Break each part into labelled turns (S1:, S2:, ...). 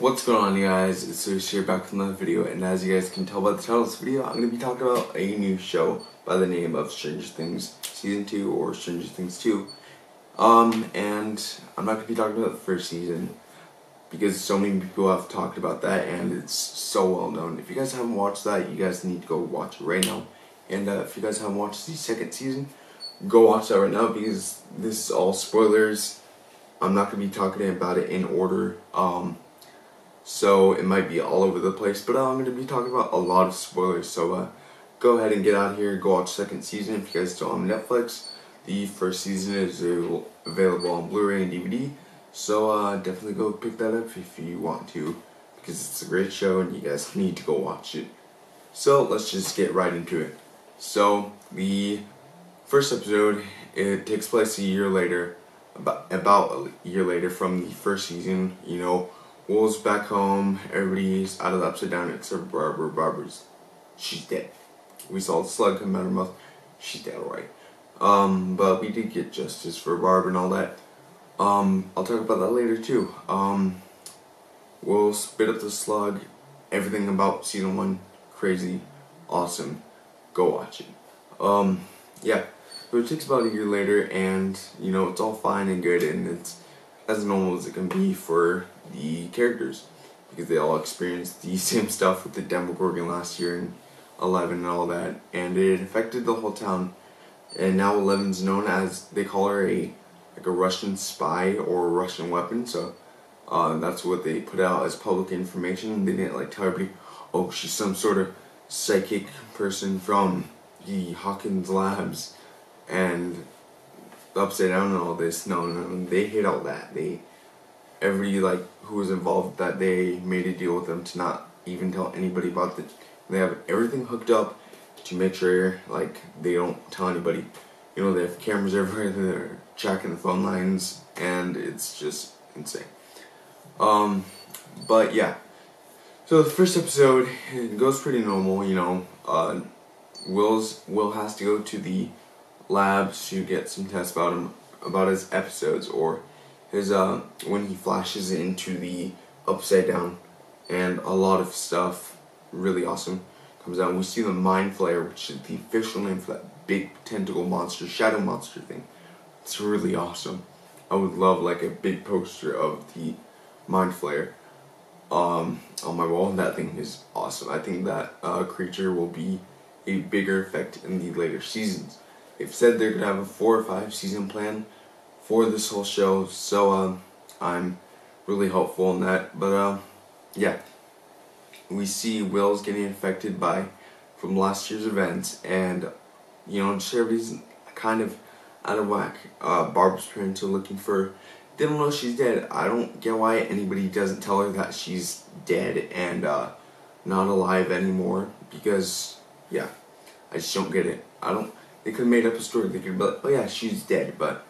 S1: What's going on, you guys? It's Zeus here, back with another video, and as you guys can tell by the title of this video, I'm going to be talking about a new show by the name of Stranger Things Season 2 or Stranger Things 2. And I'm not going to be talking about the first season because so many people have talked about that and it's so well known. If you guys haven't watched that, you guys need to go watch it right now. And if you guys haven't watched the second season, go watch that right now because this is all spoilers. I'm not going to be talking about it in order. So it might be all over the place, but I'm going to be talking about a lot of spoilers. So go ahead and get out of here, go watch second season. If you guys still on Netflix, the first season is available on Blu-ray and DVD. So definitely go pick that up if you want to, because it's a great show and you guys need to go watch it. So let's just get right into it. So the first episode, it takes place a year later, about a year later from the first season. You know, Will's back home, everybody's out of the Upside Down except Barbara. She's dead. We saw the slug come out of her mouth. She's dead, alright. But we did get justice for Barb and all that. I'll talk about that later too. Will spit up the slug. Everything about season 1, crazy, awesome. Go watch it. Yeah. So it takes about a year later, and you know, it's all fine and good, and it's as normal as it can be for the characters, because they all experienced the same stuff with the Demogorgon last year in 11 and all that, and it affected the whole town. And now Eleven's known as, they call her a Russian spy or a Russian weapon. So that's what they put out as public information. They didn't like tell everybody, oh, she's some sort of psychic person from the Hawkins Labs and Upside Down and all this. No, they hid all that. Everybody like who was involved with that, they made a deal with them to not even tell anybody about it. They have everything hooked up to make sure like they don't tell anybody. You know, they have cameras everywhere, they're tracking the phone lines, and it's just insane. But yeah. So the first episode, it goes pretty normal, you know. Will has to go to the labs to get some tests about his episodes, or his when he flashes into the Upside Down, and a lot of stuff really awesome comes out. We see the Mind Flayer, which is the official name for that big tentacle monster, shadow monster thing. It's really awesome. I would love like a big poster of the Mind Flayer on my wall. That thing is awesome. I think that creature will be a bigger effect in the later seasons. They've said they're gonna have a 4 or 5 season plan for this whole show, so I'm really hopeful in that. But yeah, we see Will's getting affected from last year's events, and you know, just everybody's kind of out of whack. Barb's parents are looking for. They don't know she's dead. I don't get why anybody doesn't tell her that she's dead and not alive anymore. Because yeah, I just don't get it. They could have made up a story. They could have been like, oh yeah, she's dead, but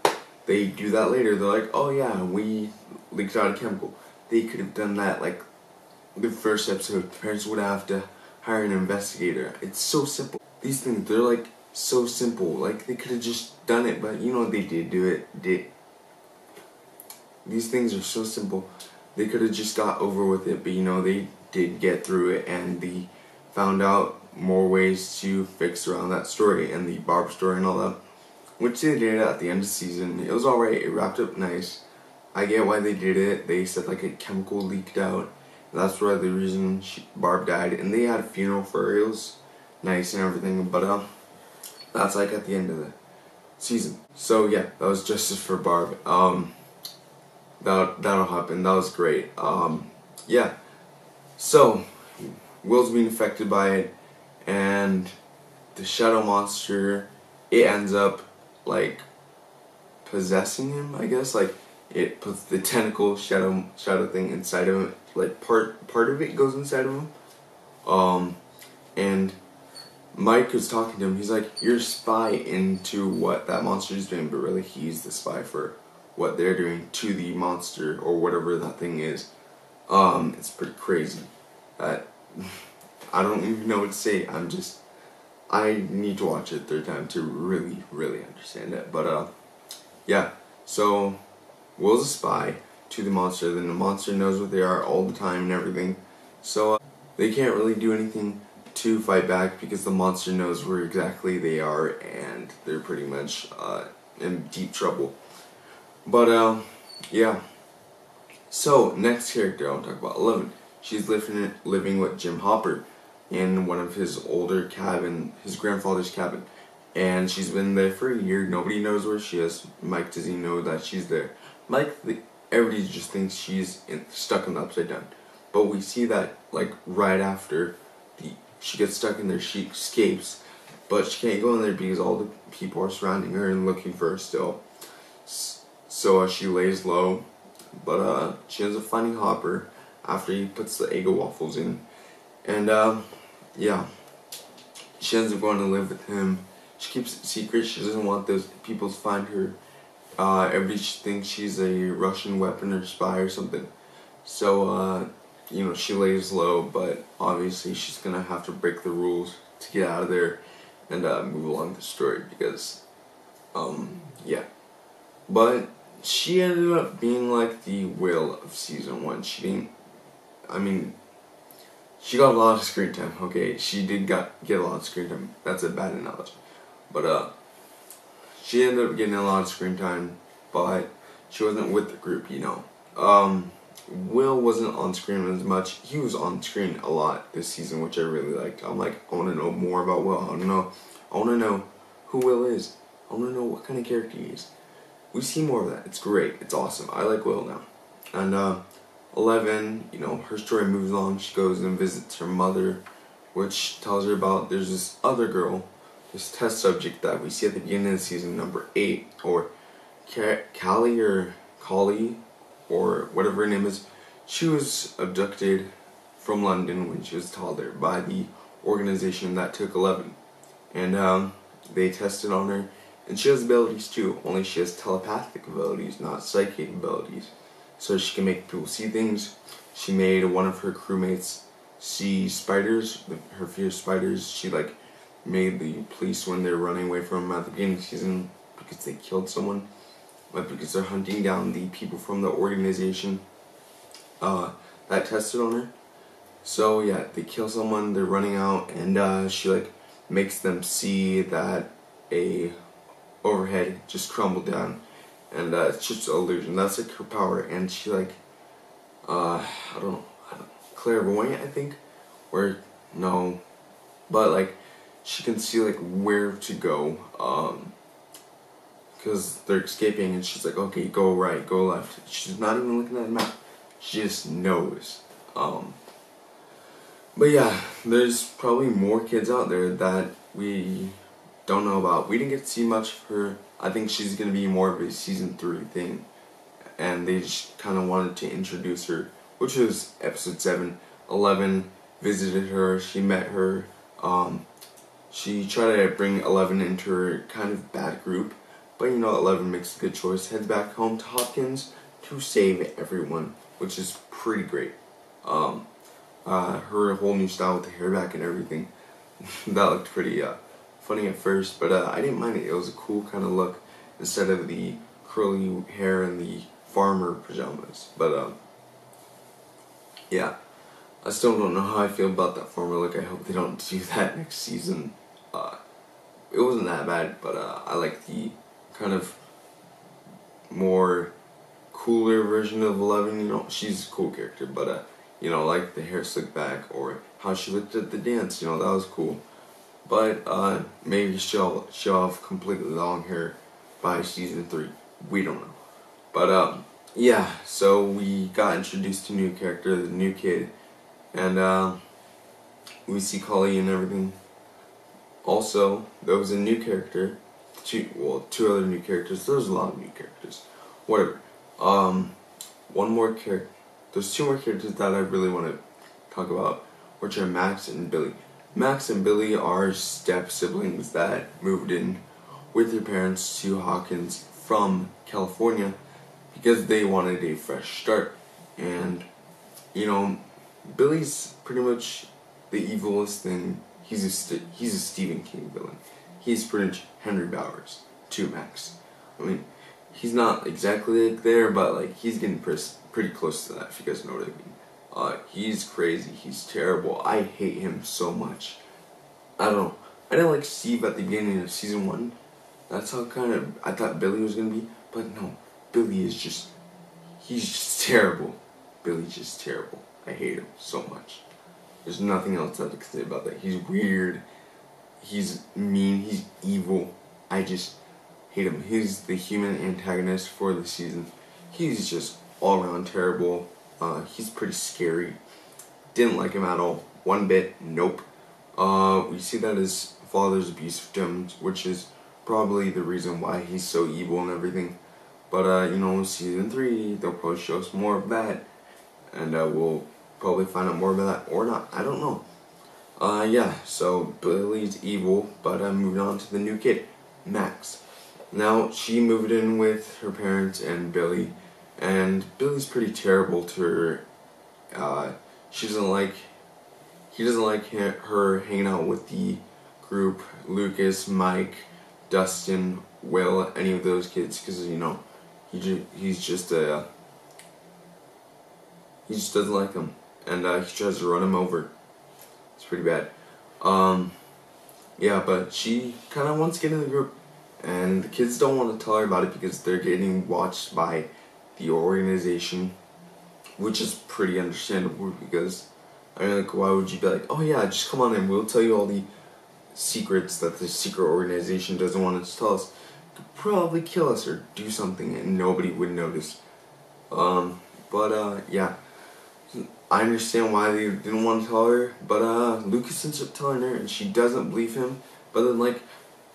S1: they do that later. They're like, oh yeah, we leaked out a chemical. They could have done that like the first episode. The parents would have to hire an investigator. It's so simple. These things, they're like so simple. Like they could have just done it, but you know they did do it. These things are so simple. They could have just got over with it, but you know they did get through it, and they found out more ways to fix around that story and the Barb story and all that, which they did at the end of the season. It was alright. It wrapped up nice. I get why they did it. They said like a chemical leaked out, and that's why the reason Barb died, and they had a funeral for her. It was nice and everything, but that's like at the end of the season. So yeah, that was justice for Barb. That'll happen. That was great. Yeah. So Will's being affected by it, and the shadow monster, it ends up like possessing him, I guess. Like it puts the tentacle shadow thing inside of him. Like part of it goes inside of him. And Mike was talking to him. He's like, you're a spy into what that monster is doing, but really he's the spy for what they're doing to the monster or whatever that thing is. It's pretty crazy. I don't even know what to say. I need to watch it a third time to really understand it. But yeah, so Will's a spy to the monster, then the monster knows what they are all the time and everything. So they can't really do anything to fight back because the monster knows where exactly they are, and they're pretty much in deep trouble. But yeah. So next character I'll talk about, 11. She's living with Jim Hopper in one of his older his grandfather's cabin. And she's been there for a year. Nobody knows where she is. Mike doesn't know that she's there. Everybody just thinks she's stuck in the Upside Down. But we see that like right after she gets stuck in there, she escapes. But she can't go in there because all the people are surrounding her and looking for her still. So she lays low. But she ends up finding Hopper after he puts the Eggo waffles in. And yeah. She ends up going to live with him. She keeps it secret. She doesn't want those people to find her. Everybody thinks she's a Russian weapon or spy or something. So, you know, she lays low, but obviously she's gonna have to break the rules to get out of there and move along the story because, yeah. But she ended up being like the Will of season 1. She got a lot of screen time, okay? She did get a lot of screen time. That's a bad analogy. But, she ended up getting a lot of screen time, but she wasn't with the group, you know. Will wasn't on screen as much. He was on screen a lot this season, which I really liked. I'm like, I want to know more about Will. I want to know who Will is. I want to know what kind of character he is. We see more of that. It's great. It's awesome. I like Will now. And, 11, you know, her story moves along. She goes and visits her mother, which tells her about there's this other girl, this test subject that we see at the beginning of season number 8, or Callie or Collie, or whatever her name is. She was abducted from London when she was a toddler by the organization that took 11. And they tested on her, and she has abilities too, only she has telepathic abilities, not psychic abilities. So she can make people see things. She made one of her crewmates see spiders, her fear of spiders. She like made the police when they're running away from them at the beginning of the season because they killed someone, but because they're hunting down the people from the organization that tested on her. So yeah, they kill someone, they're running out, and she like makes them see that a overhead just crumbled down, and it's just an illusion. That's like her power. And she like I don't know, clairvoyant, I think, or no, but like she can see like where to go, because they're escaping, and she's like, okay, go right, go left. She's not even looking at the map. She just knows. But yeah, there's probably more kids out there that we don't know about. We didn't get to see much of her. I think she's going to be more of a season 3 thing. And they just kind of wanted to introduce her, which was episode 7. 11 visited her, she met her. She tried to bring 11 into her kind of bad group. But you know, 11 makes a good choice. Heads back home to Hopkins to save everyone, which is pretty great. Her whole new style with the hair back and everything. That looked pretty funny at first, but I didn't mind it. It was a cool kind of look instead of the curly hair and the farmer pajamas. But yeah, I still don't know how I feel about that farmer look. I hope they don't do that next season. It wasn't that bad, but I like the kind of more cooler version of 11. You know, she's a cool character, but you know, like the hair slicked back, or how she looked at the dance, you know, that was cool. But maybe she'll have completely long hair by season 3. We don't know. But yeah, so we got introduced to a new character, the new kid, and we see Collie and everything. Also, there was a new character, two other new characters. There's a lot of new characters. Whatever. One more character. There's 2 more characters that I really want to talk about, which are Max and Billy. Max and Billy are step siblings that moved in with their parents to Hawkins from California because they wanted a fresh start. And you know, Billy's pretty much the evilest thing. He's a Stephen King villain. He's pretty much Henry Bowers to Max. I mean, he's not exactly like there, but like he's getting pretty close to that, if you guys know what I mean. He's crazy. He's terrible. I hate him so much. I don't know. I didn't like Steve at the beginning of season 1. That's how I thought Billy was gonna be. But no, Billy is just, he's just terrible. Billy's just terrible. I hate him so much. There's nothing else I can say about that. He's weird. He's mean. He's evil. I just hate him. He's the human antagonist for the season. He's just all around terrible. He's pretty scary. Didn't like him at all. One bit. Nope. We see that his father's abusive to him, which is probably the reason why he's so evil and everything. But, you know, season 3, they'll probably show us more of that. And we'll probably find out more about that or not. I don't know. Yeah, so Billy's evil, but moving on to the new kid, Max. Now, she moved in with her parents and Billy, and Billy's pretty terrible to her. He doesn't like her hanging out with the group, Lucas, Mike, Dustin, Will, any of those kids, because, you know, he just doesn't like them, and he tries to run him over. It's pretty bad. Yeah, but she kind of wants to get in the group, and the kids don't want to tell her about it because they're getting watched by the organization, which is pretty understandable because, I mean, like, why would you be like, oh yeah, just come on in, we'll tell you all the secrets that the secret organization doesn't want us to tell us. Could probably kill us or do something and nobody would notice. Yeah. I understand why they didn't want to tell her, but Lucas ends up telling her and she doesn't believe him. But then, like,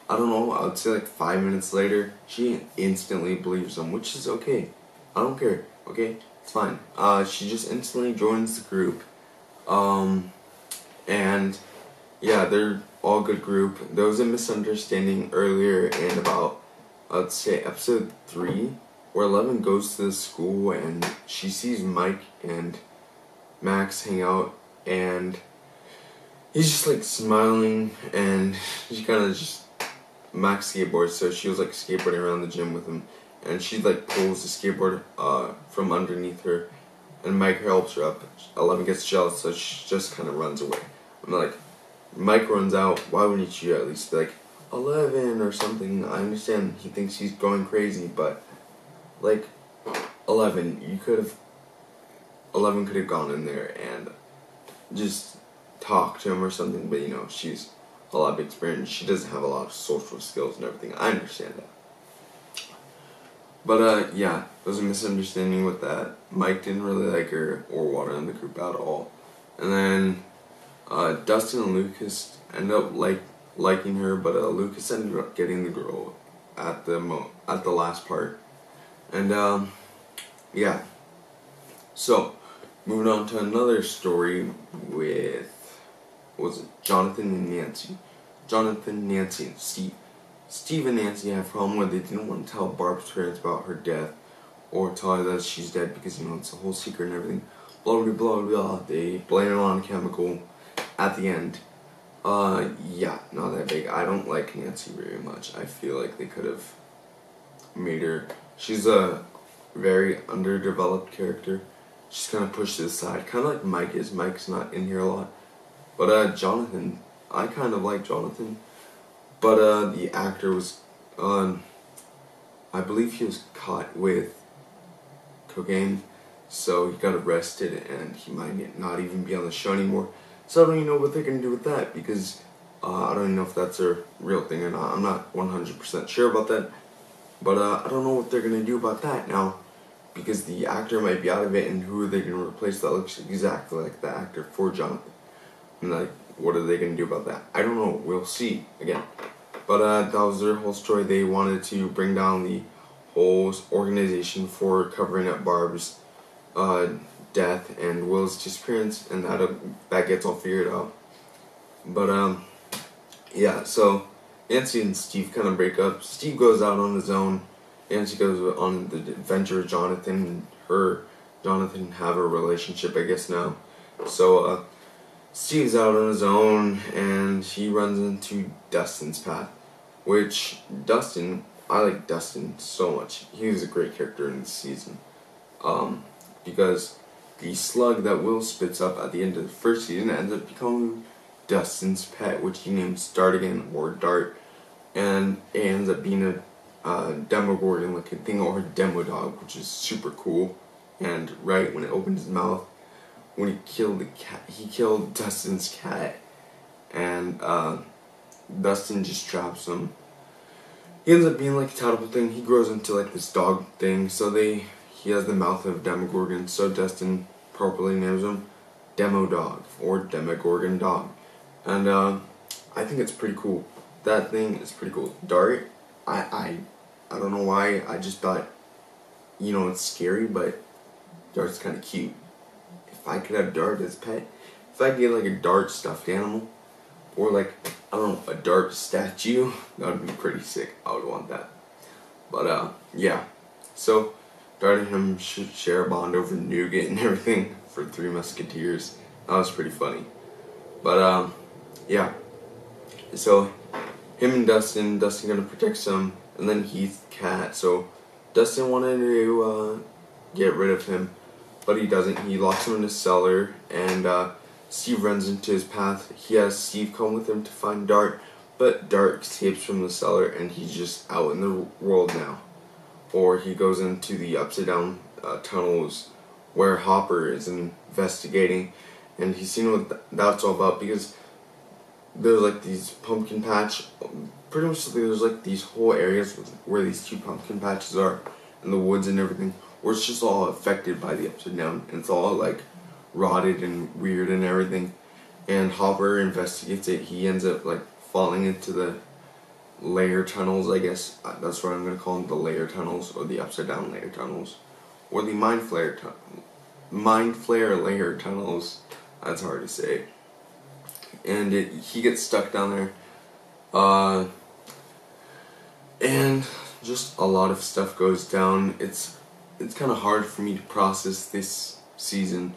S1: I don't know, I would say like 5 minutes later, she instantly believes him, which is okay. I don't care, okay? It's fine. She just instantly joins the group. And yeah, they're all good group. There was a misunderstanding earlier in about, I'd say episode 3, where Eleven goes to the school and she sees Mike and Max hang out, and he's just like smiling, and she kind of just, Max skateboards, so she was like skateboarding around the gym with him, and she like pulls the skateboard from underneath her, and Mike helps her up. Eleven gets jealous, so she just kind of runs away. I'm like, Mike runs out, why wouldn't you at least be like, 11 or something? I understand he thinks he's going crazy, but like, 11, Eleven could have gone in there and just talked to him or something, but you know, she's a lot of experience. She doesn't have a lot of social skills and everything. I understand that. But yeah, there was a misunderstanding with that. Mike didn't really like her or want her in the group at all. And then Dustin and Lucas ended up liking her, but Lucas ended up getting the girl at the last part. And yeah. So, moving on to another story with, what was it, Jonathan and Nancy. Jonathan, Nancy, and Steve. Steve and Nancy have a problem where they didn't want to tell Barb's parents about her death, or tell her that she's dead because, you know, it's a whole secret and everything. Blah, blah, blah, blah. They blame it on a chemical at the end. Yeah, not that big. I don't like Nancy very much. I feel like they could have made her, she's a very underdeveloped character. She's kind of pushed to the side, kind of like Mike is. Mike's not in here a lot. But Jonathan, I kind of like Jonathan. But the actor was, I believe he was caught with cocaine, so he got arrested, and he might not even be on the show anymore. So I don't even know what they're going to do with that, because I don't even know if that's a real thing or not. I'm not 100% sure about that. But I don't know what they're going to do about that now, because the actor might be out of it, and who are they going to replace that looks exactly like the actor for Jonathan? And like, what are they going to do about that? I don't know. We'll see again. But that was their whole story. They wanted to bring down the whole organization for covering up Barb's death and Will's disappearance, and that gets all figured out. But yeah. So Nancy and Steve kind of break up. Steve goes out on his own. Nancy goes on the adventure with Jonathan. Jonathan have a relationship, I guess, now. So Steve's out on his own, and he runs into Dustin's path. Which, Dustin, I like Dustin so much. He was a great character in this season. because the slug that Will spits up at the end of the first season ends up becoming Dustin's pet, which he names Dart again, or Dart, and it ends up being a Demogorgon looking thing, or a Demodog, which is super cool. And right when it opens his mouth, when he killed the cat, he killed Dustin's cat, and Dustin just traps him. He ends up being like a toteable thing. He grows into like this dog thing, so he has the mouth of a Demogorgon, so Dustin properly names him Demodog, or Demogorgon Dog. And I think it's pretty cool. That thing is pretty cool. Dart, I don't know why, I just thought, you know, it's scary, but Dart's kind of cute. If I could have Dart as a pet, if I could get like a Dart stuffed animal, or like, I don't know, a Dart statue, that would be pretty sick. I would want that. But yeah, so Dart and him share a bond over nougat and everything for Three Musketeers. That was pretty funny. But yeah, so him and Dustin gonna protect some, and then Heath cat. So Dustin wanted to get rid of him, but he doesn't. He locks him in a cellar, and Steve runs into his path. He has Steve come with him to find Dart, but Dart escapes from the cellar, and he's just out in the world now. Or he goes into the upside down tunnels where Hopper is investigating, and he's seen what that's all about, because there's like these pumpkin patch, pretty much there's like these whole areas where these two pumpkin patches are, in the woods and everything, where it's just all affected by the upside down, and it's all like rotted and weird and everything. And Hopper investigates it. He ends up like falling into the layer tunnels, I guess. That's what I'm gonna call them, the layer tunnels, or the upside down layer tunnels, or the mind flare layer tunnels. That's hard to say. And he gets stuck down there, and just a lot of stuff goes down. It's kind of hard for me to process this season.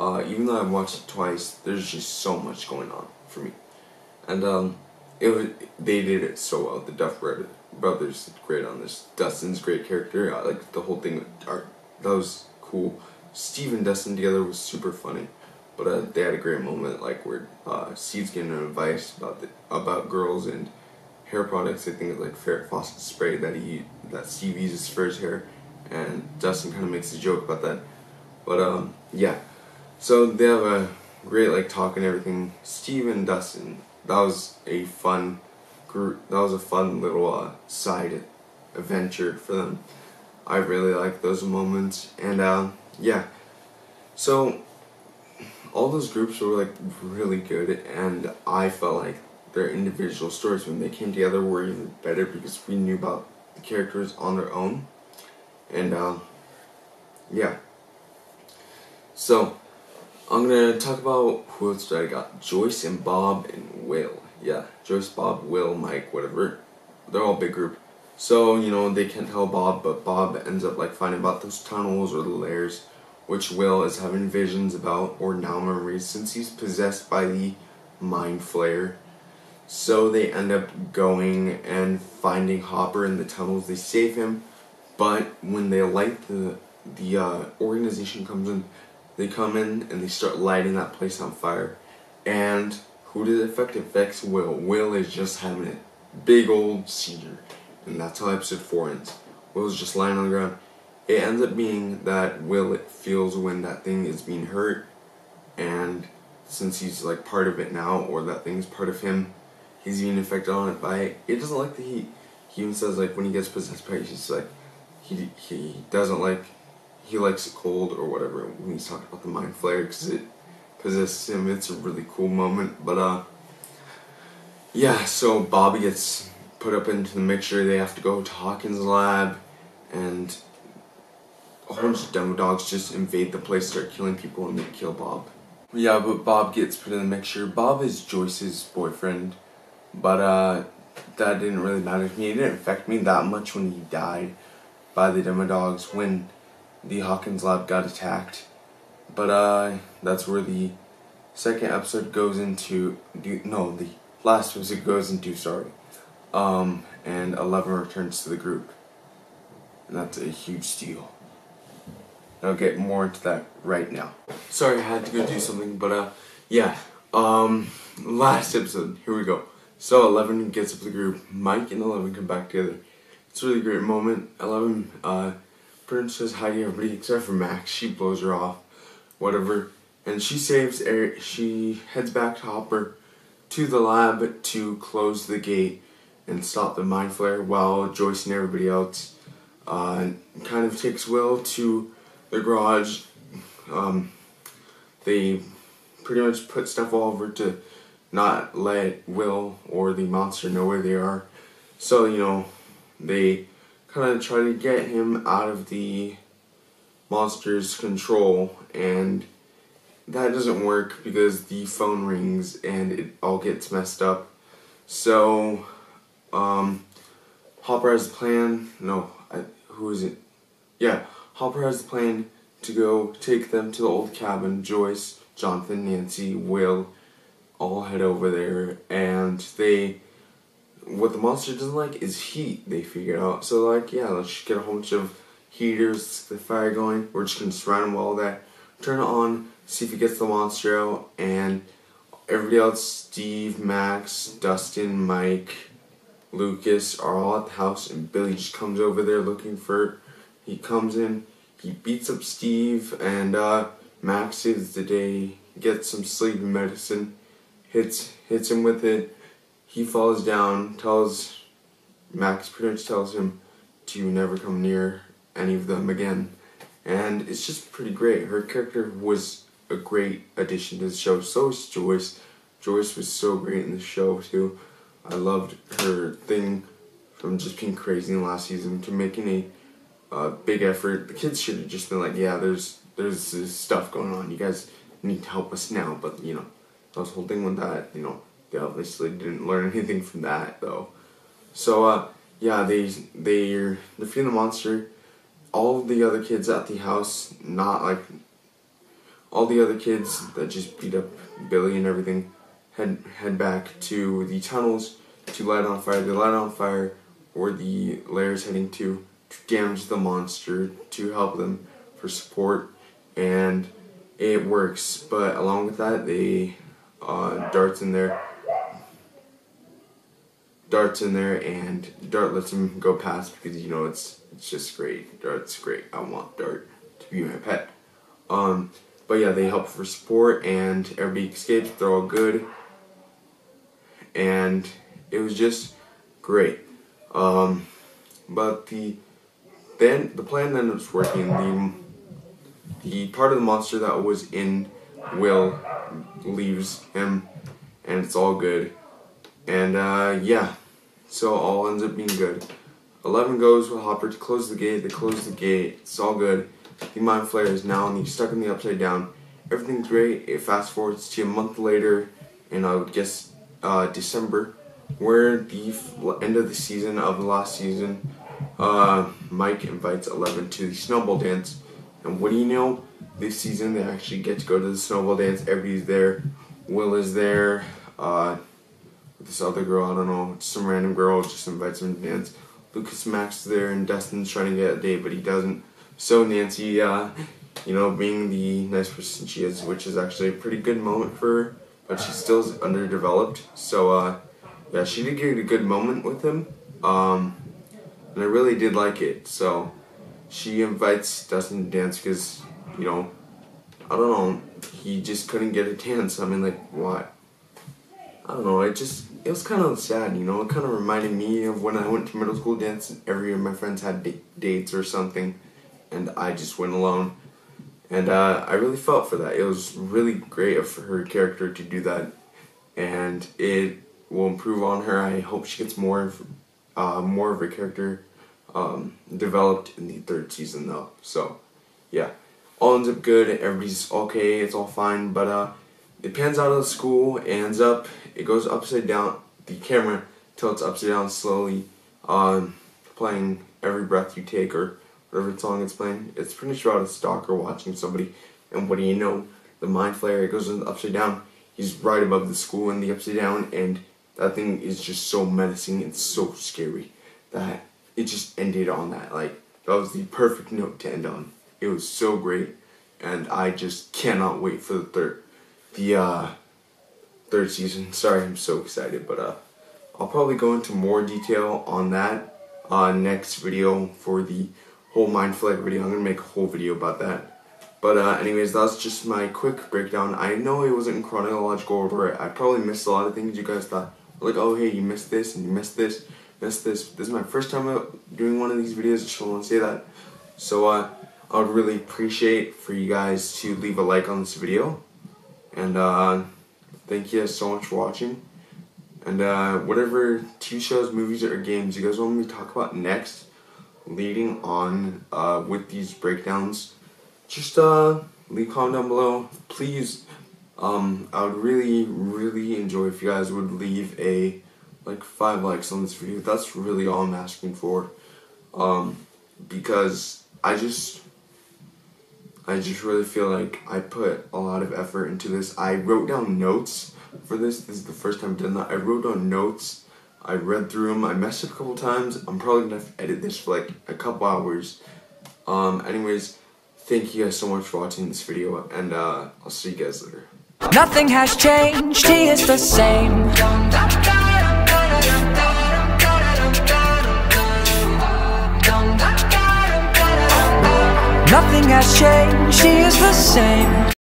S1: Even though I've watched it twice, there's just so much going on for me. And they did it so well. The Duff brothers did great on this. Dustin's great character. I like the whole thing with Dart. That was cool. Steve and Dustin together was super funny. But they had a great moment, like where Steve's getting advice about girls and hair products. I think it's like Farrah Fawcett spray that Steve uses for his hair, and Dustin kind of makes a joke about that. But yeah, so they have a great like talk and everything. Steve and Dustin, that was a fun group. That was a fun little side adventure for them. I really like those moments, and yeah, so all those groups were like really good, and I felt like their individual stories when they came together were even better, because we knew about the characters on their own. And yeah, so I'm gonna talk about who else I got. Joyce and Bob and Will. Yeah, Joyce, Bob, Will, Mike, whatever. They're all a big group. So, you know, they can't tell Bob, but Bob ends up like finding about those tunnels or the layers, which Will is having visions about, or now memories, since he's possessed by the mind flare. So they end up going and finding Hopper in the tunnels. They save him, but when they light the organization comes in, they come in and they start lighting that place on fire. And who does it affect? It affects Will. Will is just having a big old seizure, and that's how episode 4 ends. Will's just lying on the ground. It ends up being that Will feels when that thing is being hurt, and since he's like part of it now, or that thing's part of him, he's being affected on it by it. It doesn't like the heat. He even says like when he gets possessed by it, he's like he doesn't like, he likes it cold or whatever when he's talking about the mind flare, because it possesses him. It's a really cool moment. But yeah, so Bobby gets put up into the mixture. They have to go to Hawkins' lab, and a whole bunch of Demodogs just invade the place, start killing people, and they kill Bob. Yeah, but Bob gets put in the mixture. Bob is Joyce's boyfriend, but that didn't really matter to me. It didn't affect me that much when he died by the Demodogs when the Hawkins lab got attacked. But that's where the second episode goes into. The last episode goes into. Sorry, and Eleven returns to the group, and that's a huge deal. I'll get more into that right now. Sorry, I had to go do something, but yeah. Last episode, here we go. So 11 gets up to the group. Mike and 11 come back together. It's a really great moment. 11 pretty much says hi to everybody except for Max. She blows her off, whatever. And she saves Eric. She heads back to Hopper to the lab to close the gate and stop the mind flare, while Joyce and everybody else kind of takes Will to the garage. They pretty much put stuff all over to not let Will or the monster know where they are. So, you know, they kind of try to get him out of the monster's control, and that doesn't work because the phone rings and it all gets messed up. So, Hopper has a plan. No, who is it? Yeah, Hopper has the plan to go take them to the old cabin. Joyce, Jonathan, Nancy, Will all head over there, and what the monster doesn't like is heat, they figure out. So, like, yeah, let's just get a whole bunch of heaters, the fire going. We're just gonna surround them with all that, turn it on, see if it gets the monster out, and everybody else, Steve, Max, Dustin, Mike, Lucas, are all at the house, and Billy just comes over there looking for it. He comes in, he beats up Steve, and Max saves the day, gets some sleeping medicine, hits him with it. He falls down, Max pretty much tells him to never come near any of them again. And it's just pretty great. Her character was a great addition to the show. So was Joyce. Joyce was so great in the show too. I loved her thing from just being crazy in the last season to making a big effort. The kids should have just been like, yeah, there's this stuff going on. You guys need to help us now. But, you know, that was the whole thing with that, you know. They obviously didn't learn anything from that, though. So, yeah, they're defeating the monster. All of the other kids at the house, not like all the other kids that just beat up Billy and everything, head back to the tunnels to light on fire. They light on fire where the lair's heading to damage the monster, to help them for support, and it works. But along with that, they Dart's in there, and Dart lets him go past because, you know, it's just great. Dart's great. I want Dart to be my pet. But yeah, they help for support, and everybody escapes. They're all good, and it was just great. But the plan ended up working. The part of the monster that was in Will leaves him, and it's all good. And yeah, so all ends up being good. 11 goes with Hopper to close the gate. They close the gate. It's all good. The mind flare is now stuck in the upside down. Everything's great. It fast forwards to a month later, in I would guess December, where the end of the season of the last season, Mike invites 11 to the snowball dance. And what do you know? This season they actually get to go to the snowball dance. Everybody's there. Will is there. This other girl, I don't know, some random girl just invites him to dance. Lucas Max is there, and Dustin's trying to get a date, but he doesn't. So Nancy, you know, being the nice person she is, which is actually a pretty good moment for her, but she still is underdeveloped. So yeah, she did get a good moment with him, and I really did like it. So she invites Dustin to dance because, you know, I don't know, he just couldn't get a dance. I mean, like, what? I don't know, it was kind of sad, you know. It kind of reminded me of when I went to middle school dance and every year my friends had dates or something, and I just went alone. And I really felt for that. It was really great for her character to do that, and it will improve on her. I hope she gets more of her character developed in the third season, though. So, yeah, all ends up good. Everybody's okay. It's all fine, but it pans out of the school. It goes upside down. The camera tilts upside down slowly, playing Every Breath You Take or whatever song it's playing. It's pretty much about a stalker watching somebody, and what do you know? The mind flare, it goes in the upside down. He's right above the school in the upside down, and that thing is just so menacing and so scary that it just ended on that. Like, that was the perfect note to end on. It was so great, and I just cannot wait for the third season. Sorry, I'm so excited, but I'll probably go into more detail on that next video for the whole Mind Flight video. I'm gonna make a whole video about that. But anyways, that's just my quick breakdown. I know it wasn't in chronological order. I probably missed a lot of things. You guys thought, like, oh hey, you missed this and you missed this, missed this. This is my first time out doing one of these videos. Just want to say that. So I would really appreciate for you guys to leave a like on this video, and thank you guys so much for watching. And whatever TV shows, movies, or games you guys want me to talk about next, leading on with these breakdowns, just leave a comment down below, please. I would really enjoy if you guys would leave a 5 likes on this video. That's really all I'm asking for, because I just really feel like I put a lot of effort into this. I wrote down notes for this. This is the first time I've done that. I wrote down notes. I read through them. I messed up a couple times. I'm probably gonna have to edit this for a couple hours. Anyways, thank you guys so much for watching this video, and I'll see you guys later.
S2: Nothing has changed, he is the same. Nothing has changed, he is the same.